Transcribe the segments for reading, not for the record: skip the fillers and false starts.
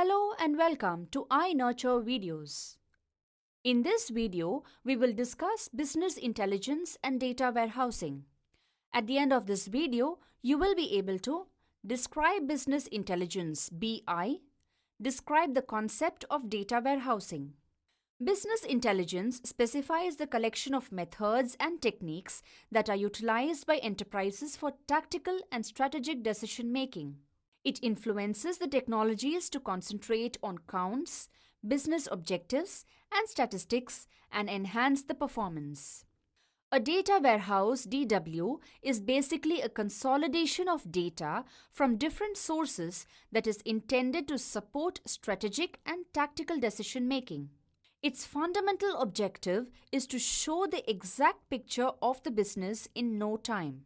Hello and welcome to I Nurture videos. In this video, we will discuss business intelligence and data warehousing. At the end of this video, you will be able to describe business intelligence (BI), describe the concept of data warehousing. Business intelligence specifies the collection of methods and techniques that are utilized by enterprises for tactical and strategic decision making. It influences the technologies to concentrate on counts, business objectives, and statistics and enhance the performance. A data warehouse (DW) is basically a consolidation of data from different sources that is intended to support strategic and tactical decision making. Its fundamental objective is to show the exact picture of the business in no time.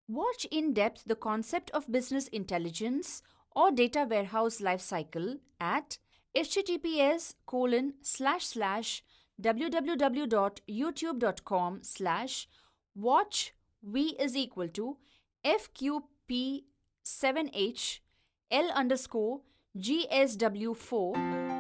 Watch in depth the concept of business intelligence or data warehouse lifecycle at https://www.youtube.com/watch_v=L_GSW4.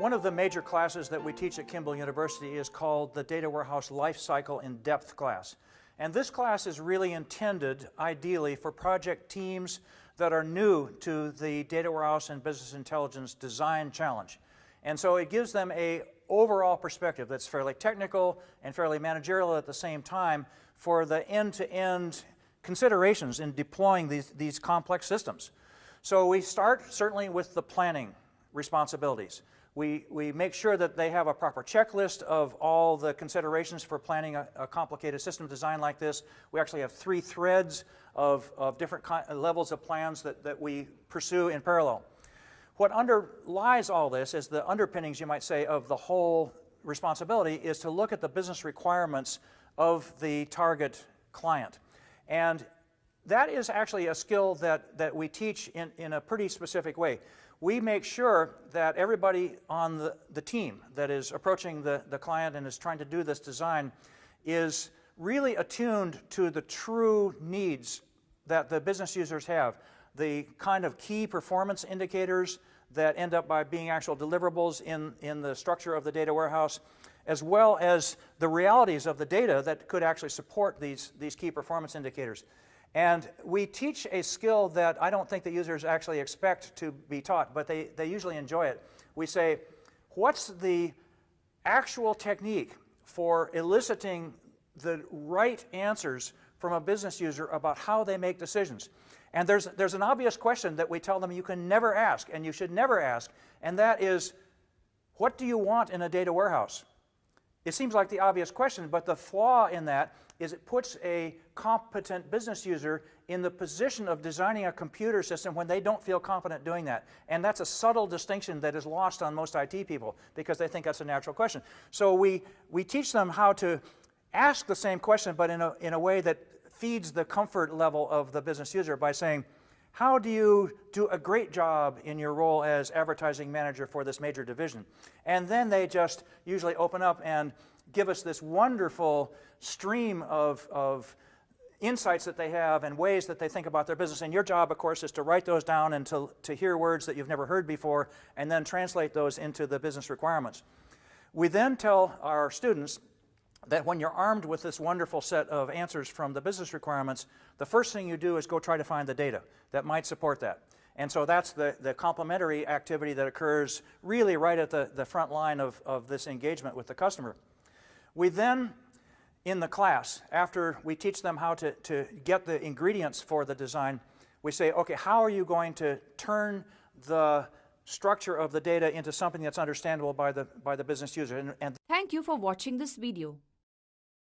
One of the major classes that we teach at Kimball University is called the Data Warehouse Lifecycle in-Depth class. And this class is really intended, ideally, for project teams that are new to the data warehouse and business intelligence design challenge. And so it gives them an overall perspective that's fairly technical and fairly managerial at the same time for the end-to-end considerations in deploying these complex systems. So we start certainly with the planning responsibilities. We make sure that they have a proper checklist of all the considerations for planning a complicated system design like this. We actually have 3 threads of different levels of plans that we pursue in parallel. What underlies all this is the underpinnings, you might say, of the whole responsibility is to look at the business requirements of the target client. And that is actually a skill that we teach in a pretty specific way. We make sure that everybody on the team that is approaching the client and is trying to do this design is really attuned to the true needs that the business users have, the kind of key performance indicators that end up by being actual deliverables in the structure of the data warehouse, as well as the realities of the data that could actually support these key performance indicators. And we teach a skill that I don't think the users actually expect to be taught, but they usually enjoy it. We say, what's the actual technique for eliciting the right answers from a business user about how they make decisions? And there's an obvious question that we tell them you can never ask, and you should never ask, and that is, what do you want in a data warehouse? It seems like the obvious question, but the flaw in that is it puts a competent business user in the position of designing a computer system when they don't feel confident doing that. And that's a subtle distinction that is lost on most IT people because they think that's a natural question. So we teach them how to ask the same question, but in a way that feeds the comfort level of the business user by saying, how do you do a great job in your role as advertising manager for this major division? And then they just usually open up and give us this wonderful stream of insights that they have and ways that they think about their business. And your job, of course, is to write those down and to hear words that you've never heard before and then translate those into the business requirements. We then tell our students that when you're armed with this wonderful set of answers from the business requirements, the first thing you do is go try to find the data that might support that. And so that's the complementary activity that occurs really right at the front line of this engagement with the customer. We then, in the class, after we teach them how to get the ingredients for the design, we say, okay, how are you going to turn the structure of the data into something that's understandable by the business user? And Thank you for watching this video.